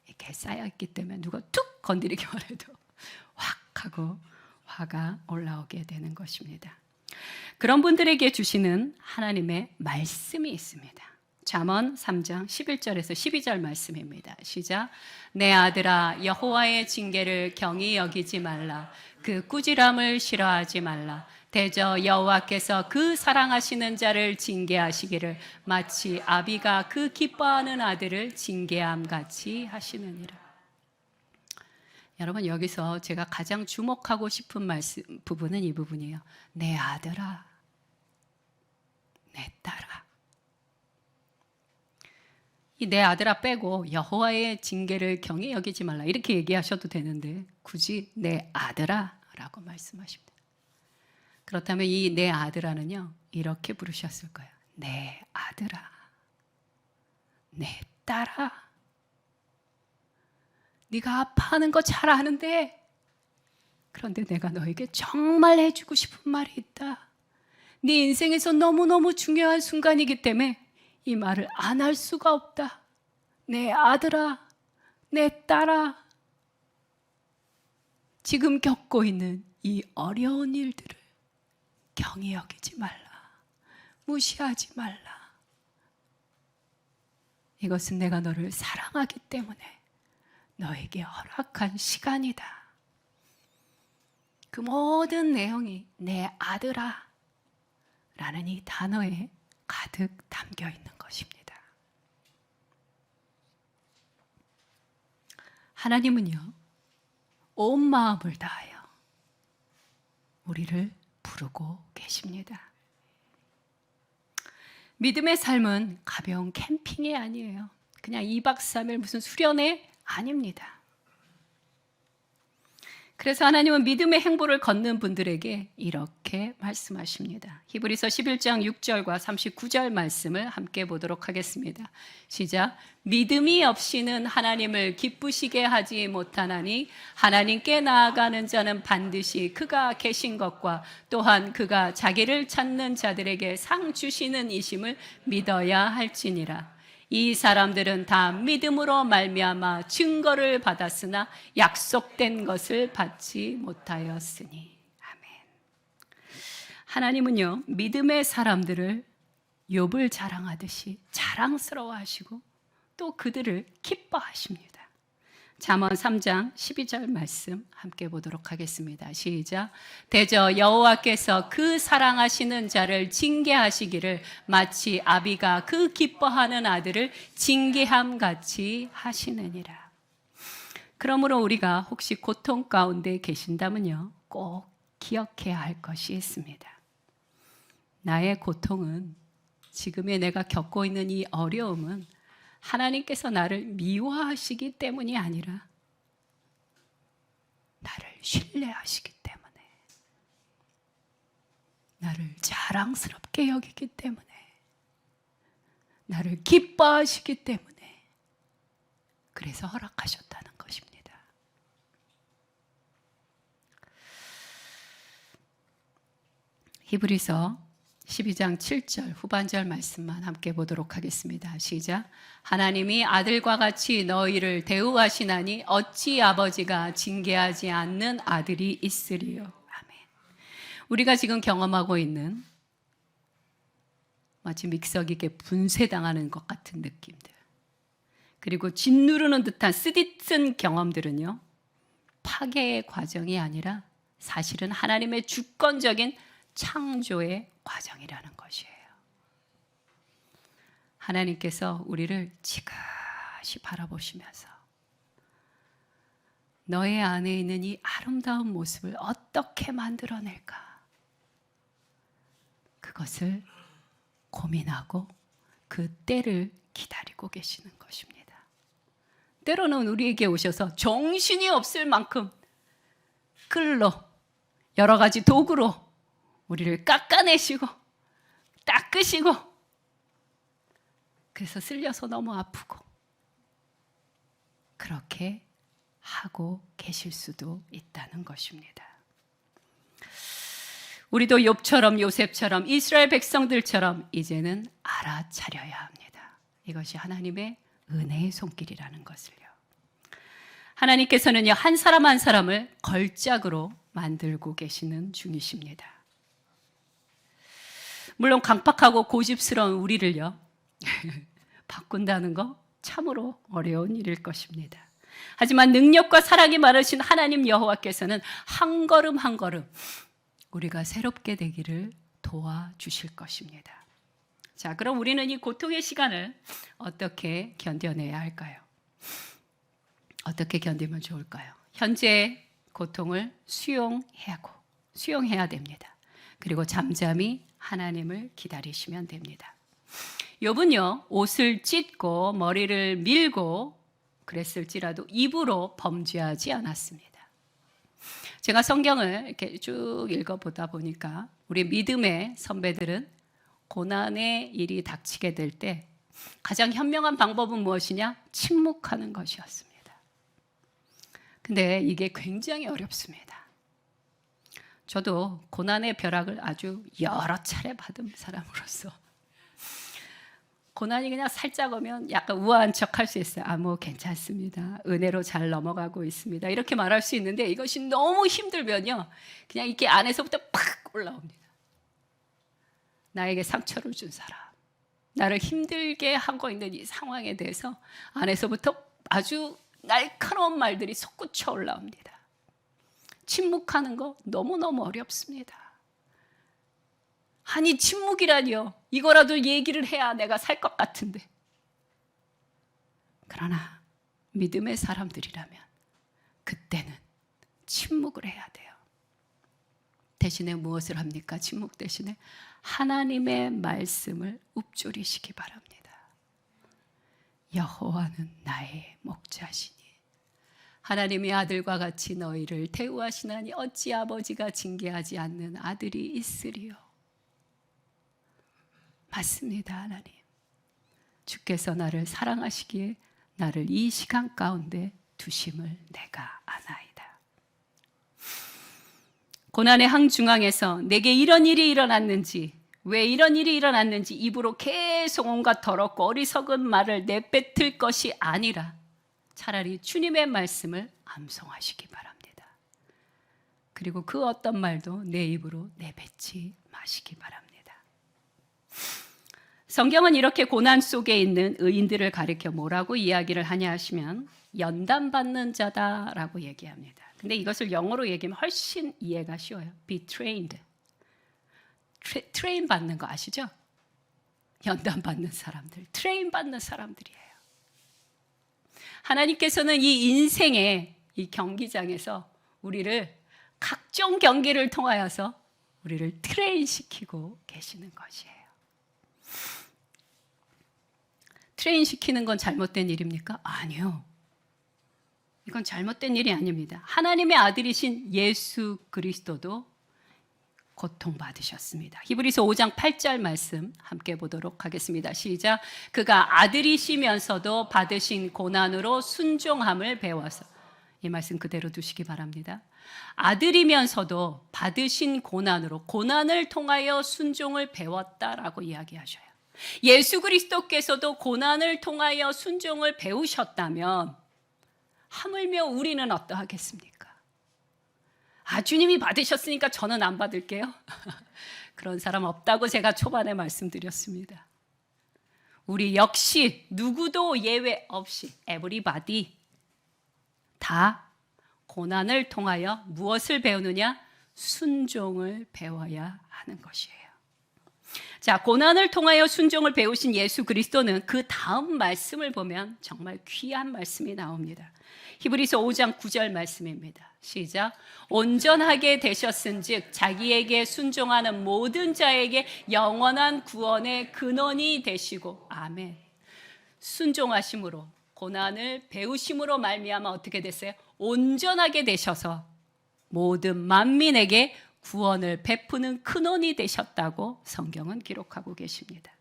이렇게 쌓여있기 때문에 누가 툭 건드리기만 해도 확 하고 화가 올라오게 되는 것입니다. 그런 분들에게 주시는 하나님의 말씀이 있습니다. 잠언 3장 11절에서 12절 말씀입니다. 시작. 내 아들아, 여호와의 징계를 경히 여기지 말라. 그 꾸지람을 싫어하지 말라. 대저 여호와께서 그 사랑하시는 자를 징계하시기를 마치 아비가 그 기뻐하는 아들을 징계함 같이 하시느니라. 여러분, 여기서 제가 가장 주목하고 싶은 부분은 이 부분이에요. 내 아들아, 내 딸아. 이 내 아들아 빼고 여호와의 징계를 경히 여기지 말라 이렇게 얘기하셔도 되는데 굳이 내 아들아 라고 말씀하십니다. 그렇다면 이 내 아들아는요, 이렇게 부르셨을 거예요. 내 아들아, 내 딸아. 네가 아파하는 거 잘 아는데, 그런데 내가 너에게 정말 해주고 싶은 말이 있다. 네 인생에서 너무너무 중요한 순간이기 때문에 이 말을 안 할 수가 없다. 내 아들아, 내 딸아. 지금 겪고 있는 이 어려운 일들을 경히 여기지 말라. 무시하지 말라. 이것은 내가 너를 사랑하기 때문에 너에게 허락한 시간이다. 그 모든 내용이 내 아들아 라는 이 단어에 가득 담겨 있는 것입니다. 하나님은요, 온 마음을 다하여 우리를 부르고 계십니다. 믿음의 삶은 가벼운 캠핑이 아니에요. 그냥 2박 3일 무슨 수련회 아닙니다. 그래서 하나님은 믿음의 행보를 걷는 분들에게 이렇게 말씀하십니다. 히브리서 11장 6절과 39절 말씀을 함께 보도록 하겠습니다. 시작. 믿음이 없이는 하나님을 기쁘시게 하지 못하나니 하나님께 나아가는 자는 반드시 그가 계신 것과 또한 그가 자기를 찾는 자들에게 상 주시는 이심을 믿어야 할지니라. 이 사람들은 다 믿음으로 말미암아 증거를 받았으나 약속된 것을 받지 못하였으니. 아멘. 하나님은요, 믿음의 사람들을 욥을 자랑하듯이 자랑스러워하시고 또 그들을 기뻐하십니다. 잠언 3장 12절 말씀 함께 보도록 하겠습니다. 시작. 대저 여호와께서 그 사랑하시는 자를 징계하시기를 마치 아비가 그 기뻐하는 아들을 징계함 같이 하시느니라. 그러므로 우리가 혹시 고통 가운데 계신다면요, 꼭 기억해야 할 것이 있습니다. 나의 고통은, 지금의 내가 겪고 있는 이 어려움은 하나님께서 나를 미워하시기 때문이 아니라 나를 신뢰하시기 때문에, 나를 자랑스럽게 여기기 때문에, 나를 기뻐하시기 때문에 그래서 허락하셨다는 것입니다. 히브리서 12장 7절 후반절 말씀만 함께 보도록 하겠습니다. 시작. 하나님이 아들과 같이 너희를 대우하시나니 어찌 아버지가 징계하지 않는 아들이 있으리요. 아멘. 우리가 지금 경험하고 있는 마치 믹서기에 분쇄당하는 것 같은 느낌들, 그리고 짓누르는 듯한 쓰디쓴 경험들은요, 파괴의 과정이 아니라 사실은 하나님의 주권적인 창조의 과정이라는 것이에요. 하나님께서 우리를 지그시 바라보시면서 너의 안에 있는 이 아름다운 모습을 어떻게 만들어낼까? 그것을 고민하고 그 때를 기다리고 계시는 것입니다. 때로는 우리에게 오셔서 정신이 없을 만큼 끌로 여러 가지 도구로 우리를 깎아내시고 닦으시고, 그래서 쓸려서 너무 아프고 그렇게 하고 계실 수도 있다는 것입니다. 우리도 욥처럼 요셉처럼 이스라엘 백성들처럼 이제는 알아차려야 합니다. 이것이 하나님의 은혜의 손길이라는 것을요. 하나님께서는요, 한 사람 한 사람을 걸작으로 만들고 계시는 중이십니다. 물론 강팍하고 고집스러운 우리를요 바꾼다는 거 참으로 어려운 일일 것입니다. 하지만 능력과 사랑이 많으신 하나님 여호와께서는 한 걸음 한 걸음 우리가 새롭게 되기를 도와주실 것입니다. 자, 그럼 우리는 이 고통의 시간을 어떻게 견뎌내야 할까요? 어떻게 견디면 좋을까요? 현재의 고통을 수용해야 됩니다. 그리고 잠잠히 하나님을 기다리시면 됩니다. 욥은요, 옷을 찢고 머리를 밀고 그랬을지라도 입으로 범죄하지 않았습니다. 제가 성경을 이렇게 쭉 읽어보다 보니까 우리 믿음의 선배들은 고난의 일이 닥치게 될 때 가장 현명한 방법은 무엇이냐? 침묵하는 것이었습니다. 근데 이게 굉장히 어렵습니다. 저도 고난의 벼락을 아주 여러 차례 받은 사람으로서 고난이 그냥 살짝 오면 약간 우아한 척 할 수 있어요. 뭐 괜찮습니다. 은혜로 잘 넘어가고 있습니다. 이렇게 말할 수 있는데 이것이 너무 힘들면요, 그냥 이렇게 안에서부터 팍 올라옵니다. 나에게 상처를 준 사람, 나를 힘들게 하고 있는 이 상황에 대해서 안에서부터 아주 날카로운 말들이 솟구쳐 올라옵니다. 침묵하는 거 너무너무 어렵습니다. 아니, 침묵이라니요. 이거라도 얘기를 해야 내가 살 것 같은데. 그러나 믿음의 사람들이라면 그때는 침묵을 해야 돼요. 대신에 무엇을 합니까? 침묵 대신에 하나님의 말씀을 읊조리시기 바랍니다. 여호와는 나의 목자시니 하나님의 아들과 같이 너희를 대우하시나니 어찌 아버지가 징계하지 않는 아들이 있으리요. 맞습니다. 하나님, 주께서 나를 사랑하시기에 나를 이 시간 가운데 두심을 내가 아나이다. 고난의 항중앙에서 내게 이런 일이 일어났는지, 왜 이런 일이 일어났는지 입으로 계속 온갖 더럽고 어리석은 말을 내뱉을 것이 아니라 차라리 주님의 말씀을 암송하시기 바랍니다. 그리고 그 어떤 말도 내 입으로 내뱉지 마시기 바랍니다. 성경은 이렇게 고난 속에 있는 의인들을 가리켜 뭐라고 이야기를 하냐 하시면 연단받는 자다라고 얘기합니다. 근데 이것을 영어로 얘기하면 훨씬 이해가 쉬워요. Be trained. 트레인 받는 거 아시죠? 연단받는 사람들, 트레인 받는 사람들이에요. 하나님께서는 이 인생의 이 경기장에서 우리를 각종 경기를 통하여서 우리를 트레인 시키고 계시는 것이에요. 트레인 시키는 건 잘못된 일입니까? 아니요. 이건 잘못된 일이 아닙니다. 하나님의 아들이신 예수 그리스도도 고통받으셨습니다. 히브리서 5장 8절 말씀 함께 보도록 하겠습니다. 시작. 그가 아들이시면서도 받으신 고난으로 순종함을 배워서, 이 말씀 그대로 두시기 바랍니다. 아들이면서도 받으신 고난으로 고난을 통하여 순종을 배웠다라고 이야기하셔요. 예수 그리스도께서도 고난을 통하여 순종을 배우셨다면 하물며 우리는 어떠하겠습니까? 주님이 받으셨으니까 저는 안 받을게요. 그런 사람 없다고 제가 초반에 말씀드렸습니다. 우리 역시 누구도 예외 없이 everybody 다 고난을 통하여 무엇을 배우느냐? 순종을 배워야 하는 것이에요. 자, 고난을 통하여 순종을 배우신 예수 그리스도는 그 다음 말씀을 보면 정말 귀한 말씀이 나옵니다. 히브리서 5장 9절 말씀입니다. 시작. 온전하게 되셨은즉 자기에게 순종하는 모든 자에게 영원한 구원의 근원이 되시고. 아멘. 순종하심으로 고난을 배우심으로 말미암아 어떻게 됐어요? 온전하게 되셔서 모든 만민에게 구원을 베푸는 근원이 되셨다고 성경은 기록하고 계십니다.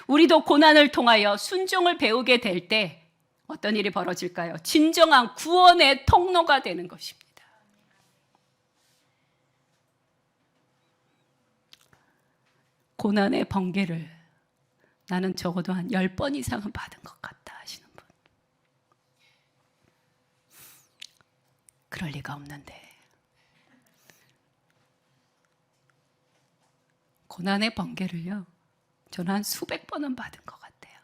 우리도 고난을 통하여 순종을 배우게 될 때 어떤 일이 벌어질까요? 진정한 구원의 통로가 되는 것입니다. 고난의 번개를 나는 적어도 한 10번 이상은 받은 것 같다 하시는 분. 그럴 리가 없는데. 고난의 번개를요, 저는 한 수백 번은 받은 것 같아요.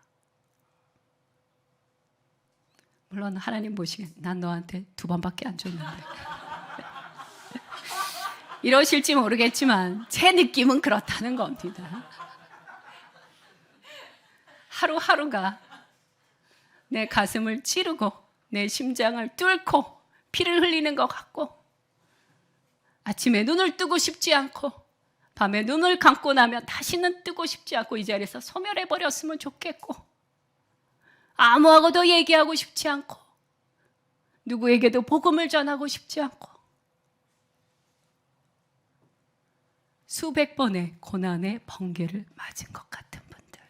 물론 하나님 보시기에 난 너한테 2번밖에 안 줬는데 이러실지 모르겠지만 제 느낌은 그렇다는 겁니다. 하루하루가 내 가슴을 찌르고 내 심장을 뚫고 피를 흘리는 것 같고, 아침에 눈을 뜨고 싶지 않고 밤에 눈을 감고 나면 다시는 뜨고 싶지 않고 이 자리에서 소멸해버렸으면 좋겠고, 아무하고도 얘기하고 싶지 않고 누구에게도 복음을 전하고 싶지 않고, 수백 번의 고난의 번개를 맞은 것 같은 분들,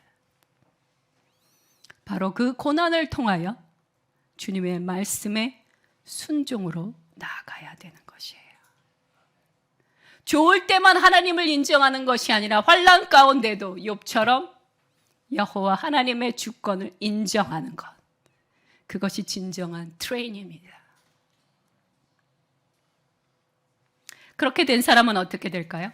바로 그 고난을 통하여 주님의 말씀에 순종으로 나아가야 되는 것이에요. 좋을 때만 하나님을 인정하는 것이 아니라 환난 가운데도 욥처럼 여호와 하나님의 주권을 인정하는 것, 그것이 진정한 트레이닝입니다. 그렇게 된 사람은 어떻게 될까요?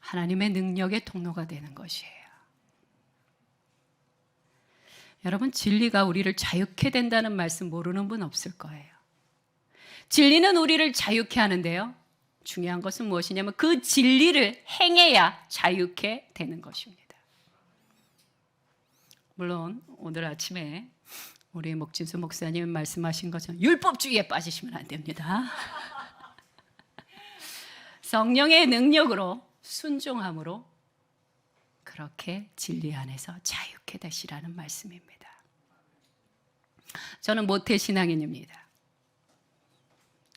하나님의 능력의 통로가 되는 것이에요. 여러분, 진리가 우리를 자유케 된다는 말씀 모르는 분 없을 거예요. 진리는 우리를 자유케 하는데요, 중요한 것은 무엇이냐면 그 진리를 행해야 자유케 되는 것입니다. 물론 오늘 아침에 우리 목진수 목사님 말씀하신 것처럼 율법주의에 빠지시면 안 됩니다. 성령의 능력으로 순종함으로 그렇게 진리 안에서 자유케 되시라는 말씀입니다. 저는 모태신앙인입니다.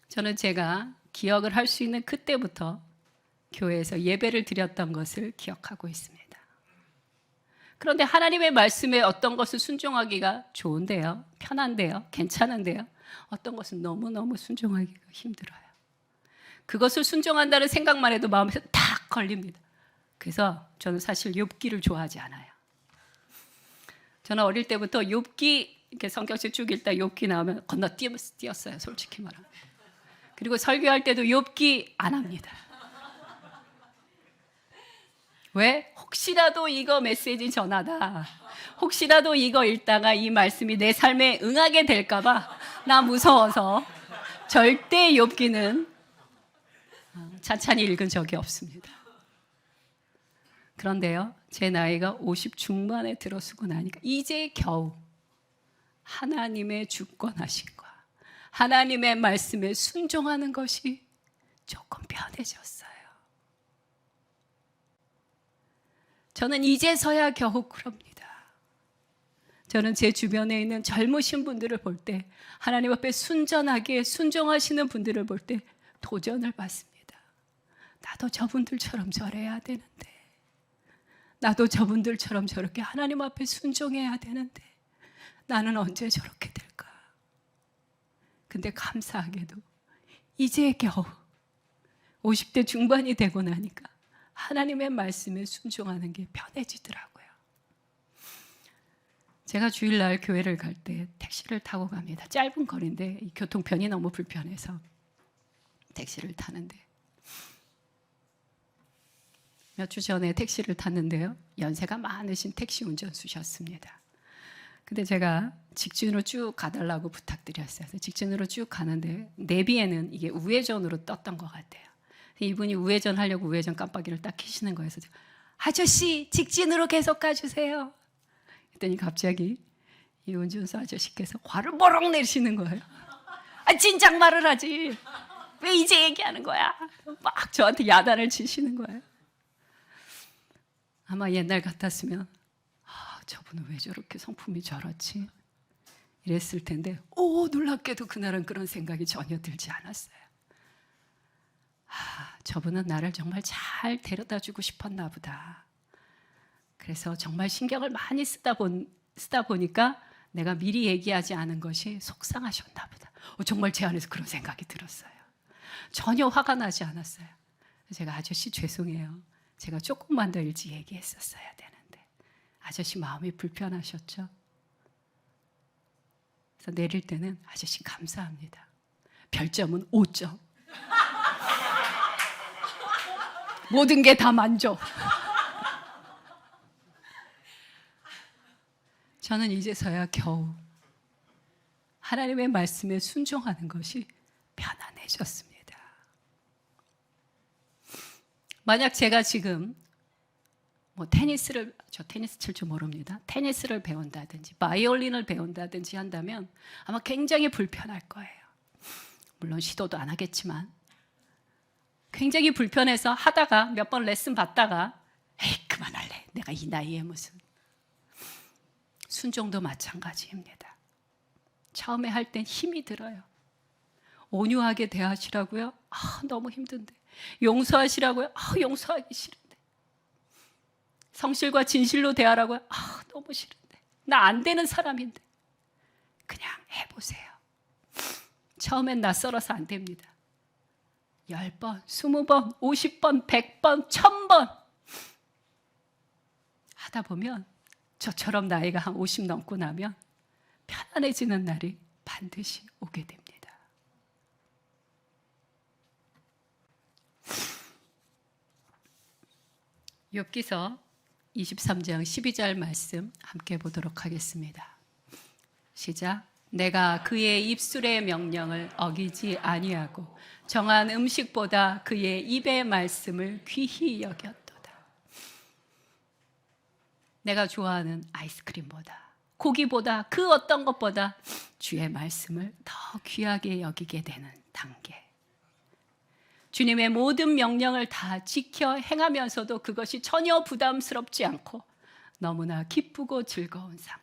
저는 제가 기억을 할 수 있는 그때부터 교회에서 예배를 드렸던 것을 기억하고 있습니다. 그런데 하나님의 말씀에 어떤 것을 순종하기가 좋은데요, 편한데요, 괜찮은데요, 어떤 것은 너무너무 순종하기가 힘들어요. 그것을 순종한다는 생각만 해도 마음에서 탁 걸립니다. 그래서 저는 사실 욥기를 좋아하지 않아요. 저는 어릴 때부터 욥기 이렇게 성경책 쭉 읽다 욥기 나오면 건너뛰었어요, 솔직히 말하면. 그리고 설교할 때도 욥기 안 합니다. 왜? 혹시라도 이거 메시지 전하다, 혹시라도 이거 읽다가 이 말씀이 내 삶에 응하게 될까봐 나 무서워서 절대 욥기는 찬찬히 읽은 적이 없습니다. 그런데요, 제 나이가 50 중반에 들어서고 나니까 이제 겨우 하나님의 주권하심과 하나님의 말씀에 순종하는 것이 조금 편해졌어요. 저는 이제서야 겨우 그럽니다. 저는 제 주변에 있는 젊으신 분들을 볼 때, 하나님 앞에 순전하게 순종하시는 분들을 볼 때 도전을 받습니다. 나도 저분들처럼 저래야 되는데, 나도 저분들처럼 저렇게 하나님 앞에 순종해야 되는데 나는 언제 저렇게 될까? 근데 감사하게도 이제 겨우 50대 중반이 되고 나니까 하나님의 말씀에 순종하는 게 편해지더라고요. 제가 주일날 교회를 갈 때 택시를 타고 갑니다. 짧은 거리인데 이 교통편이 너무 불편해서 택시를 타는데 몇 주 전에 택시를 탔는데요. 연세가 많으신 택시 운전수셨습니다. 근데 제가 직진으로 쭉 가달라고 부탁드렸어요. 그래서 직진으로 쭉 가는데 내비에는 이게 우회전으로 떴던 것 같아요. 이분이 우회전 하려고 우회전 깜빡이를 딱 켜시는 거예요. 그래서 아저씨 직진으로 계속 가주세요. 그랬더니 갑자기 이 운전수 아저씨께서 화를 버럭 내시는 거예요. 아 진작 말을 하지. 왜 이제 얘기하는 거야? 막 저한테 야단을 치시는 거예요. 아마 옛날 같았으면 저분은 왜 저렇게 성품이 저렇지? 이랬을 텐데 놀랍게도 그날은 그런 생각이 전혀 들지 않았어요. 저분은 나를 정말 잘 데려다주고 싶었나 보다. 그래서 정말 신경을 많이 쓰다 보니까 내가 미리 얘기하지 않은 것이 속상하셨나 보다. 정말 제 안에서 그런 생각이 들었어요. 전혀 화가 나지 않았어요. 제가 아저씨 죄송해요. 제가 조금만 더 일찍 얘기했었어야 되는데 아저씨 마음이 불편하셨죠? 그래서 내릴 때는 아저씨 감사합니다. 별점은 5점. 모든 게 다 만족. 저는 이제서야 겨우 하나님의 말씀에 순종하는 것이 편안해졌습니다. 만약 제가 지금 저 테니스 칠 줄 모릅니다. 테니스를 배운다든지 바이올린을 배운다든지 한다면 아마 굉장히 불편할 거예요. 물론 시도도 안 하겠지만 굉장히 불편해서 하다가 몇 번 레슨 받다가 에이 그만할래. 내가 이 나이에 무슨. 순종도 마찬가지입니다. 처음에 할 땐 힘이 들어요. 온유하게 대하시라고요? 너무 힘든데. 용서하시라고요? 용서하기 싫은데. 성실과 진실로 대하라고요? 너무 싫은데. 나 안 되는 사람인데. 그냥 해보세요. 처음엔 낯설어서 안 됩니다. 10번, 20번, 50번, 100번, 1000번 하다 보면 저처럼 나이가 한 50 넘고 나면 편안해지는 날이 반드시 오게 됩니다. 욥기서 23장 12절 말씀 함께 보도록 하겠습니다. 시작. 내가 그의 입술의 명령을 어기지 아니하고 정한 음식보다 그의 입의 말씀을 귀히 여겼도다. 내가 좋아하는 아이스크림보다 고기보다 그 어떤 것보다 주의 말씀을 더 귀하게 여기게 되는 단계. 주님의 모든 명령을 다 지켜 행하면서도 그것이 전혀 부담스럽지 않고 너무나 기쁘고 즐거운 상태.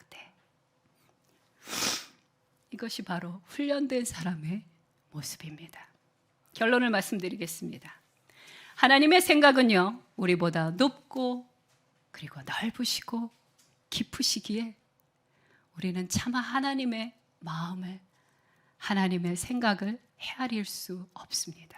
이것이 바로 훈련된 사람의 모습입니다. 결론을 말씀드리겠습니다. 하나님의 생각은요, 우리보다 높고 그리고 넓으시고 깊으시기에 우리는 차마 하나님의 마음을, 하나님의 생각을 헤아릴 수 없습니다.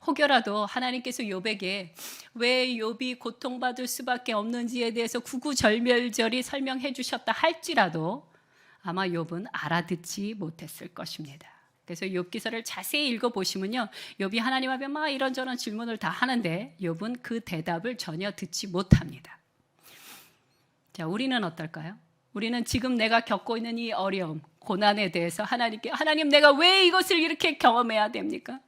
혹여라도 하나님께서 욥에게 왜 욥이 고통받을 수밖에 없는지에 대해서 구구절절히 설명해 주셨다 할지라도 아마 욥은 알아듣지 못했을 것입니다. 그래서 욥기서를 자세히 읽어보시면요, 욥이 하나님 앞에 막 이런저런 질문을 다 하는데 욥은 그 대답을 전혀 듣지 못합니다. 자, 우리는 어떨까요? 우리는 지금 내가 겪고 있는 이 어려움, 고난에 대해서 하나님께, 하나님 내가 왜 이것을 이렇게 경험해야 됩니까?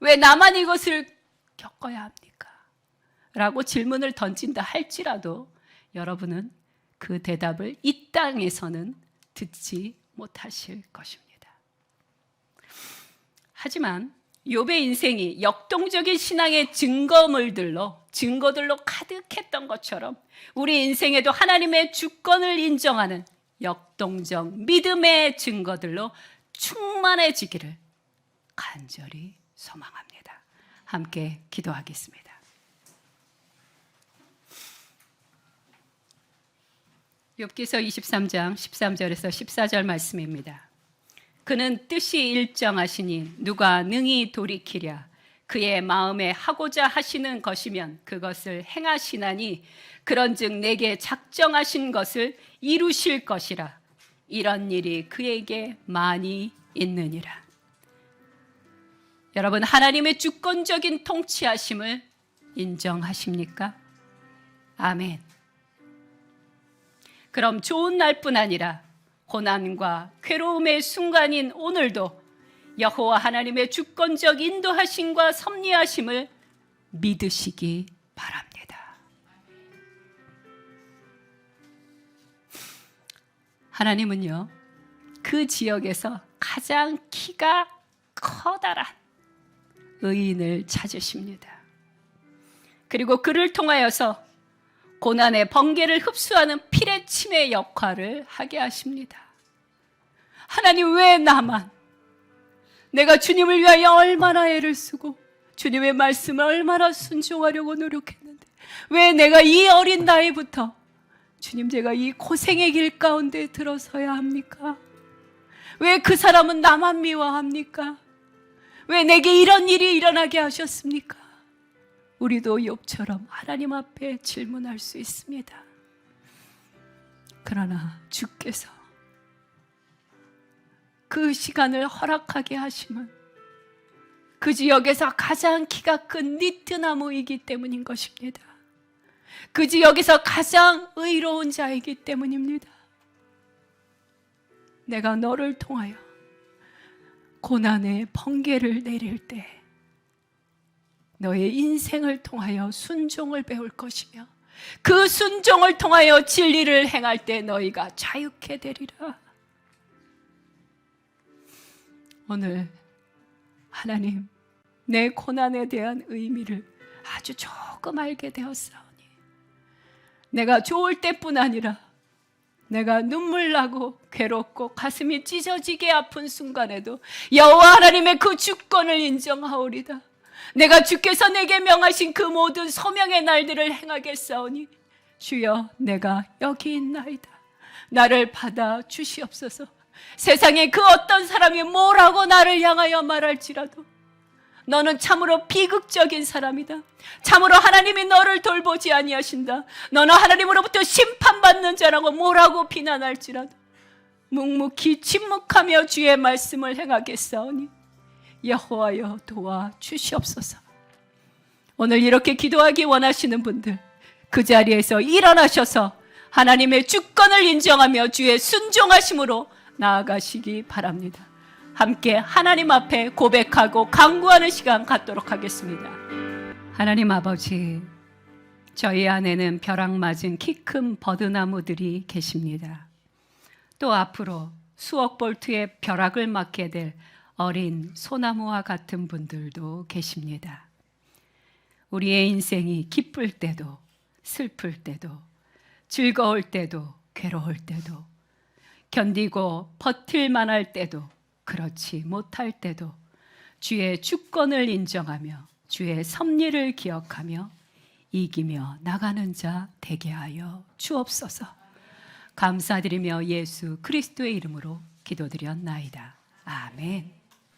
왜 나만 이것을 겪어야 합니까? 라고 질문을 던진다 할지라도 여러분은 그 대답을 이 땅에서는 듣지 못하실 것입니다. 하지만 욥의 인생이 역동적인 신앙의 증거들로 가득했던 것처럼 우리 인생에도 하나님의 주권을 인정하는 역동적 믿음의 증거들로 충만해지기를 간절히 소망합니다. 함께 기도하겠습니다. 욥기서 23장 13절에서 14절 말씀입니다. 그는 뜻이 일정하시니 누가 능히 돌이키랴. 그의 마음에 하고자 하시는 것이면 그것을 행하시나니 그런즉 내게 작정하신 것을 이루실 것이라. 이런 일이 그에게 많이 있느니라. 여러분, 하나님의 주권적인 통치하심을 인정하십니까? 아멘. 그럼 좋은 날뿐 아니라 고난과 괴로움의 순간인 오늘도 여호와 하나님의 주권적 인도하심과 섭리하심을 믿으시기 바랍니다. 하나님은요, 그 지역에서 가장 키가 커다란 의인을 찾으십니다. 그리고 그를 통하여서 고난의 번개를 흡수하는 피레침의 역할을 하게 하십니다. 하나님, 왜 나만? 내가 주님을 위하여 얼마나 애를 쓰고 주님의 말씀을 얼마나 순종하려고 노력했는데 왜 내가 이 어린 나이부터 주님, 제가 이 고생의 길 가운데 들어서야 합니까? 왜 그 사람은 나만 미워합니까? 왜 내게 이런 일이 일어나게 하셨습니까? 우리도 욥처럼 하나님 앞에 질문할 수 있습니다. 그러나 주께서 그 시간을 허락하게 하심은 그 지역에서 가장 키가 큰 니트나무이기 때문인 것입니다. 그 지역에서 가장 의로운 자이기 때문입니다. 내가 너를 통하여 고난의 번개를 내릴 때 너의 인생을 통하여 순종을 배울 것이며 그 순종을 통하여 진리를 행할 때 너희가 자유케 되리라. 오늘 하나님, 내 고난에 대한 의미를 아주 조금 알게 되었사오니 내가 좋을 때뿐 아니라 내가 눈물 나고 괴롭고 가슴이 찢어지게 아픈 순간에도 여호와 하나님의 그 주권을 인정하오리다. 내가 주께서 내게 명하신 그 모든 소명의 날들을 행하겠사오니 주여, 내가 여기 있나이다. 나를 받아 주시옵소서. 세상에 그 어떤 사람이 뭐라고 나를 향하여 말할지라도 너는 참으로 비극적인 사람이다. 참으로 하나님이 너를 돌보지 아니하신다. 너는 하나님으로부터 심판받는 자라고 뭐라고 비난할지라도 묵묵히 침묵하며 주의 말씀을 행하겠사오니 여호와여, 도와 주시옵소서. 오늘 이렇게 기도하기 원하시는 분들, 그 자리에서 일어나셔서 하나님의 주권을 인정하며 주의 순종하심으로 나아가시기 바랍니다. 함께 하나님 앞에 고백하고 간구하는 시간 갖도록 하겠습니다. 하나님 아버지, 저희 안에는 벼락 맞은 키 큰 버드나무들이 계십니다. 또 앞으로 수억 볼트의 벼락을 맞게 될 어린 소나무와 같은 분들도 계십니다. 우리의 인생이 기쁠 때도 슬플 때도 즐거울 때도 괴로울 때도 견디고 버틸만 할 때도 그렇지 못할 때도 주의 주권을 인정하며 주의 섭리를 기억하며 이기며 나가는 자 되게 하여 주옵소서. 감사드리며 예수 그리스도의 이름으로 기도드렸나이다. 아멘.